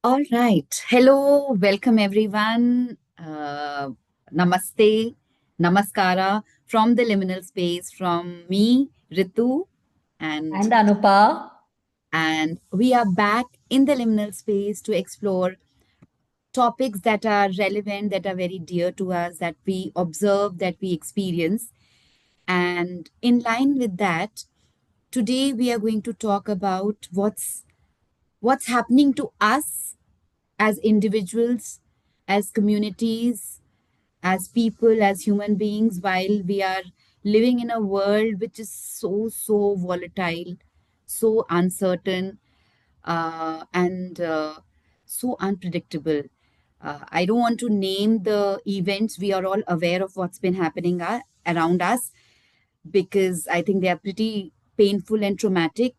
All right. Hello, welcome everyone. Namaste, namaskara from the liminal space from me, Ritu, and And Anupa, and we are back in the liminal space to explore topics that are relevant, that are very dear to us, that we observe, that we experience. And in line with that, today we are going to talk about what's happening to us as individuals, as communities, as people, as human beings, while we are living in a world which is so volatile, so uncertain, and so unpredictable. I don't want to name the events. We are all aware of what's been happening around us because I think they are pretty painful and traumatic.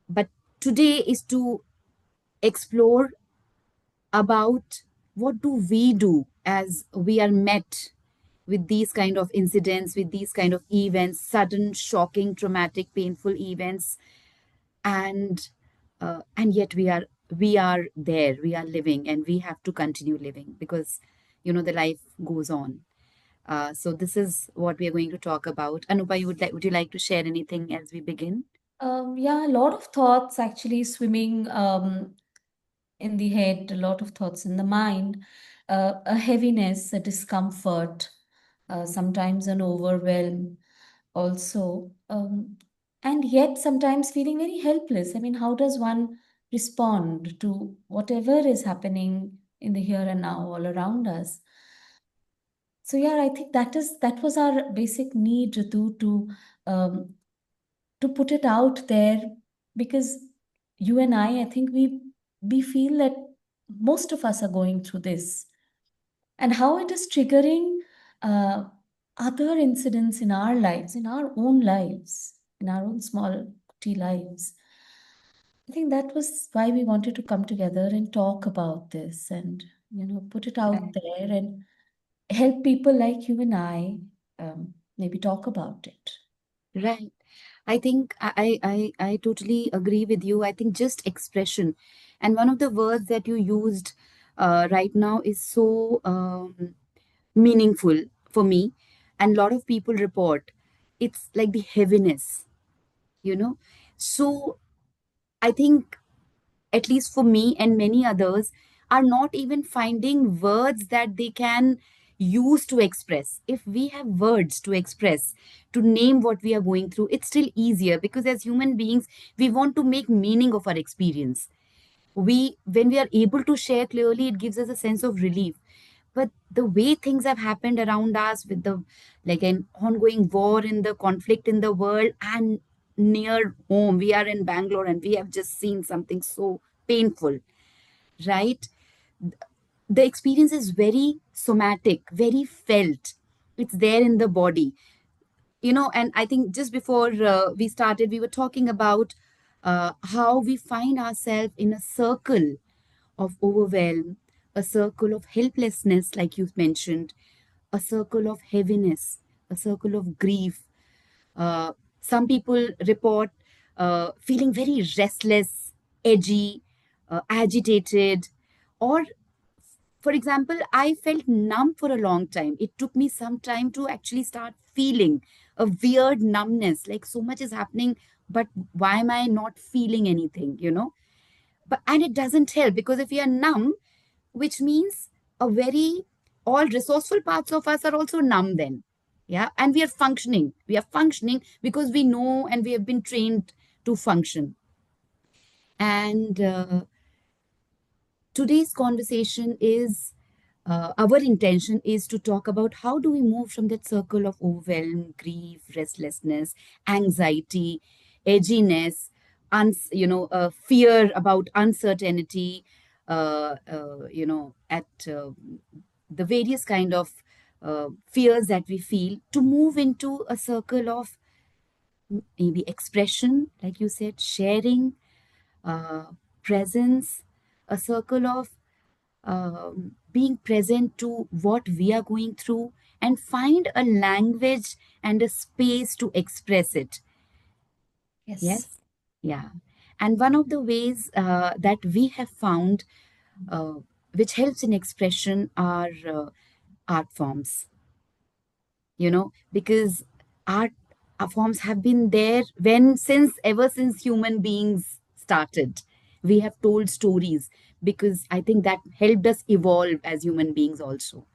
But today is to explore about what do we do as we are met with these kind of incidents, with these kind of events, sudden shocking traumatic painful events, and yet we are there, we are living, and we have to continue living because the life goes on. So this is what we are going to talk about. Anupa, would you like to share anything as we begin? yeah, a lot of thoughts actually swimming in the head, a lot of thoughts in the mind, a heaviness, a discomfort, sometimes an overwhelm also, and yet sometimes feeling very helpless. I mean, how does one respond to whatever is happening in the here and now all around us? So yeah, I think that was our basic need, Ritu, um, to put it out there because you and I think we feel that most of us are going through this and how it is triggering uh, other incidents in our lives, in our own lives, in our own small t lives. I think that was why we wanted to come together and talk about this and put it out there and help people like you and I maybe talk about it. Right. I think I totally agree with you. I think just expression. And one of the words that you used right now is so meaningful for me. And a lot of people report it's like the heaviness, you know. So I think, at least for me and many others, are not even finding words that they can use to express. If we have words to express, to name what we are going through, it's still easier because as human beings, we want to make meaning of our experience. When we are able to share clearly, it gives us a sense of relief. But the way things have happened around us with the like an ongoing war in the conflict in the world and near home, we are in Bangalore and we have just seen something so painful, right? The experience is very somatic, very felt. It's there in the body, and I think just before we started, we were talking about how we find ourselves in a circle of overwhelm, a circle of helplessness, like you mentioned, a circle of heaviness, a circle of grief. Some people report feeling very restless, edgy, agitated, or for example, I felt numb for a long time. It took me some time to actually start feeling a weird numbness, like so much is happening, but why am I not feeling anything? But and it doesn't help because if we are numb, which means a very all resourceful parts of us are also numb then. Yeah. And we are functioning. We are functioning because we know and we have been trained to function. And today's conversation is our intention is to talk about how do we move from that circle of overwhelm, grief, restlessness, anxiety, edginess, fear about uncertainty, at the various kind of fears that we feel, to move into a circle of maybe expression, like you said, sharing, uh, presence, a circle of being present to what we are going through and find a language and a space to express it. Yes. Yes. Yeah. And one of the ways that we have found uh, which helps in expression are art forms, because art forms have been there when since ever since human beings started. We have told stories because I think that helped us evolve as human beings also.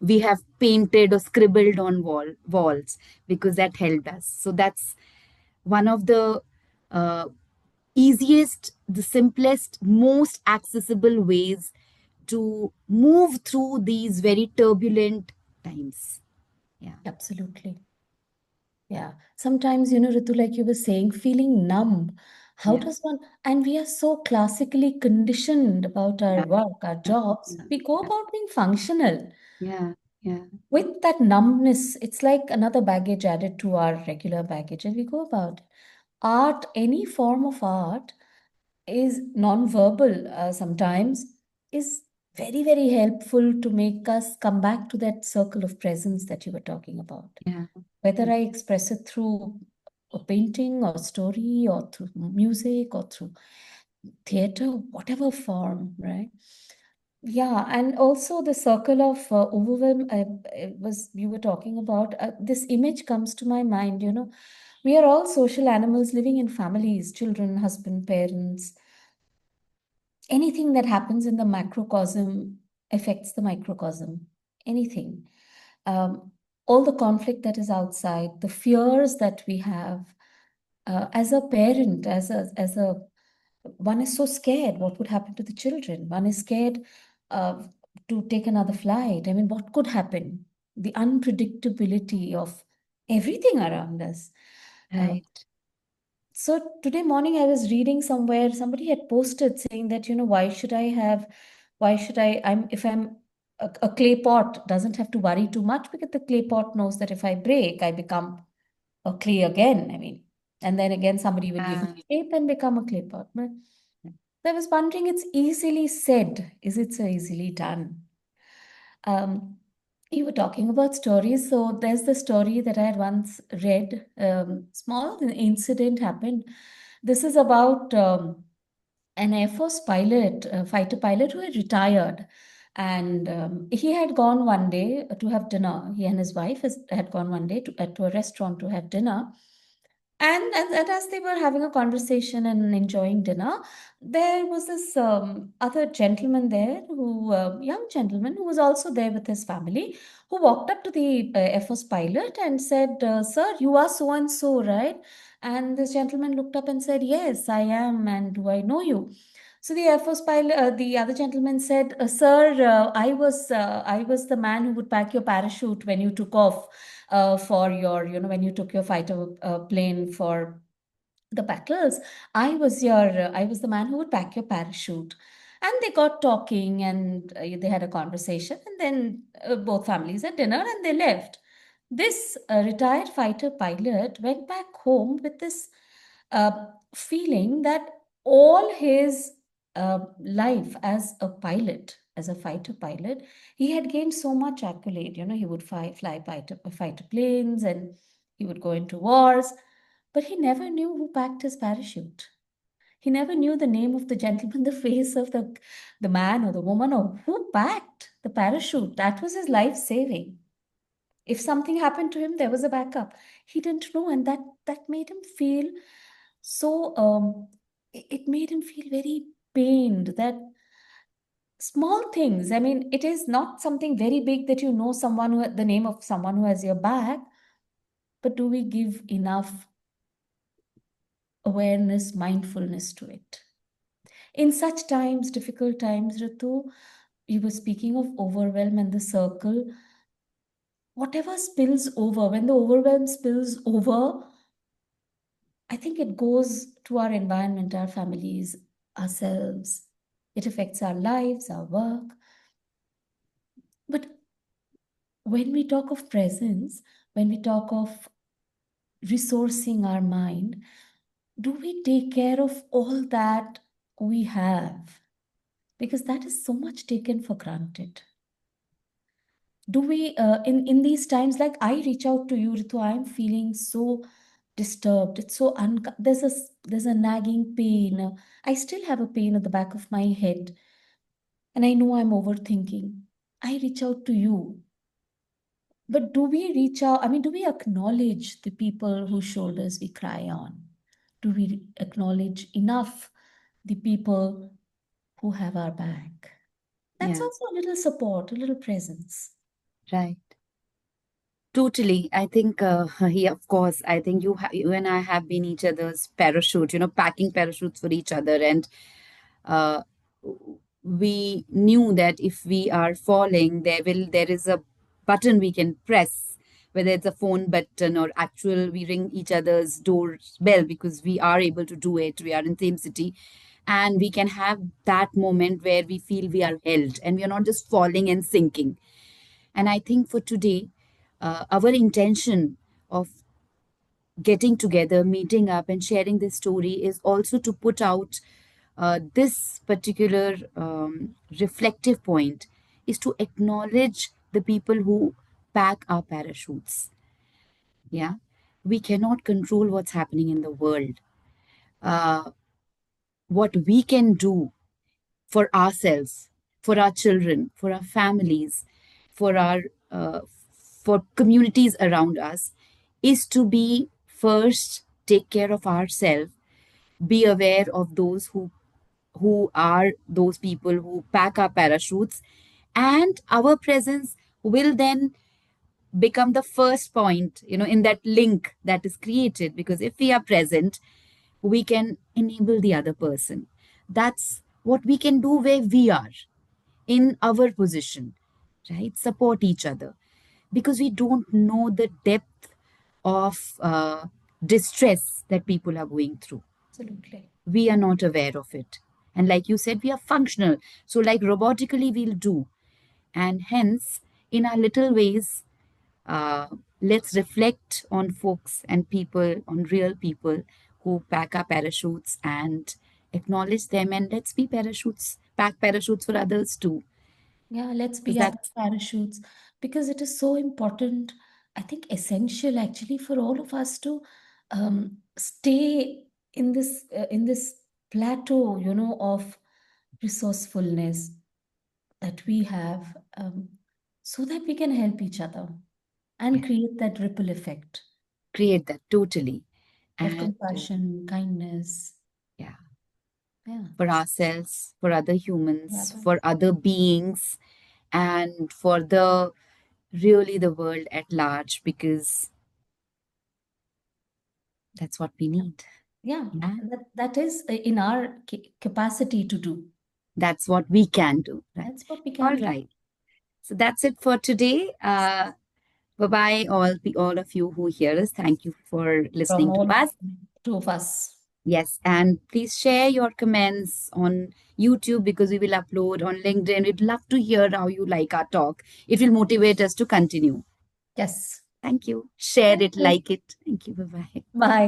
We have painted or scribbled on walls because that helped us. So that's one of the uh, easiest, the simplest, most accessible ways to move through these very turbulent times. Yeah. Absolutely. Yeah. Sometimes, Ritu, like you were saying, feeling numb. How Yeah. does one, and we are so classically conditioned about our Yeah. work, our Yeah. jobs, Yeah. we go about being functional. Yeah. Yeah. With that numbness, it's like another baggage added to our regular baggage, and we go about it. Art, any form of art, is non-verbal sometimes, is very, very helpful to make us come back to that circle of presence that you were talking about. Yeah. Whether I express it through a painting or story or through music or through theater, whatever form, right? Yeah, and also the circle of overwhelm was you were talking about. This image comes to my mind. We are all social animals living in families, children, husband, parents. Anything that happens in the macrocosm affects the microcosm. Anything. Um, all the conflict that is outside, the fears that we have as a parent, as a one is so scared what would happen to the children. One is scared uh, to take another flight. I mean, what could happen? The unpredictability of everything around us. Uh, Right. so today morning I was reading somewhere somebody had posted saying that why should if I'm a clay pot doesn't have to worry too much because the clay pot knows that if I break I become a clay again. I mean, and then again somebody will give Yeah. me shape and become a clay pot. But I was wondering, it's easily said. Is it so easily done? Um, you were talking about stories. So there's the story that I had once read. Small incident happened. This is about an Air Force pilot, a fighter pilot who had retired. And he had gone one day to have dinner. He and his wife had gone one day to a restaurant to have dinner. And as they were having a conversation and enjoying dinner, there was this other gentleman there, young gentleman who was also there with his family, who walked up to the Air Force pilot and said, "Sir, you are so and so, right?" And this gentleman looked up and said, "Yes, I am. And do I know you?" So the Air Force pilot, the other gentleman said, "Sir, I was the man who would pack your parachute when you took off for when you took your fighter plane for the battles. I was the man who would pack your parachute." And they got talking and they had a conversation, and then both families had dinner and they left. This retired fighter pilot went back home with this feeling that all his life as a pilot, as a fighter pilot, he had gained so much accolade. He would fly fighter planes and he would go into wars, but he never knew who packed his parachute. He never knew the name of the gentleman, the face of the man or the woman, or who packed the parachute. That was his life saving. If something happened to him, there was a backup. He didn't know, and that made him feel so. It made him feel very pained. That small things. I mean, it is not something very big that you know the name of someone who has your back, but do we give enough awareness, mindfulness to it? In such times, difficult times, Ritu, you were speaking of overwhelm and the circle. Whatever spills over, when the overwhelm spills over, I think it goes to our environment, our families, ourselves. It affects our lives, our work. But when we talk of presence, when we talk of resourcing our mind, do we take care of all that we have? Because that is so much taken for granted. Do we in these times, like I reach out to you, Ritu, I'm feeling so disturbed. It's so there's a nagging pain. I still have a pain at the back of my head, and I know I'm overthinking. I reach out to you. But do we reach out? I mean, do we acknowledge the people whose shoulders we cry on? Do we acknowledge enough the people who have our back? That's Yeah, also a little support, a little presence. right. Totally. I think, yeah, of course, I think you and I have been each other's parachute, packing parachutes for each other. And uh, we knew that if we are falling, there is a button we can press, whether it's a phone button or actual, we ring each other's doorbell because we are able to do it. We are in same city. And we can have that moment where we feel we are held and we are not just falling and sinking. And I think for today, our intention of getting together, meeting up, and sharing this story is also to put out this particular reflective point is to acknowledge the people who pack our parachutes. Yeah. We cannot control what's happening in the world. Uh, what we can do for ourselves, for our children, for our families, for our for communities around us, is to be first take care of ourselves, be aware of those who are those people who pack our parachutes, and our presence will then become the first point, in that link that is created, because if we are present, we can enable the other person. That's what we can do where we are in our position, right? Support each other because we don't know the depth of distress that people are going through. Absolutely. We are not aware of it. And like you said, we are functional. So, like robotically, we'll do. And hence, in our little ways, uh, let's reflect on folks and people, on real people who pack our parachutes and acknowledge them. And let's be parachutes, pack parachutes for others too. Yeah, let's Because be other that's, parachutes because it is so important. I think essential actually for all of us to stay in this plateau, of resourcefulness that we have, so that we can help each other and yeah, create that ripple effect create that totally. of And compassion, kindness. yeah, Yeah, for ourselves, for other yeah, humans, for other beings, and for the really the world at large, because that's what we need. yeah. Yeah, That is in our capacity to do. that's what we can do, right? That's what we All can do. right. So that's it for today. Bye bye, all of you who hear us. Thank you for From listening to all us. two of us. Yes, and please share your comments on YouTube because we will upload on LinkedIn. We'd love to hear how you like our talk. It will motivate us to continue. Yes. Thank you. Share Thank it, you. like it. Thank you. Bye bye. Bye.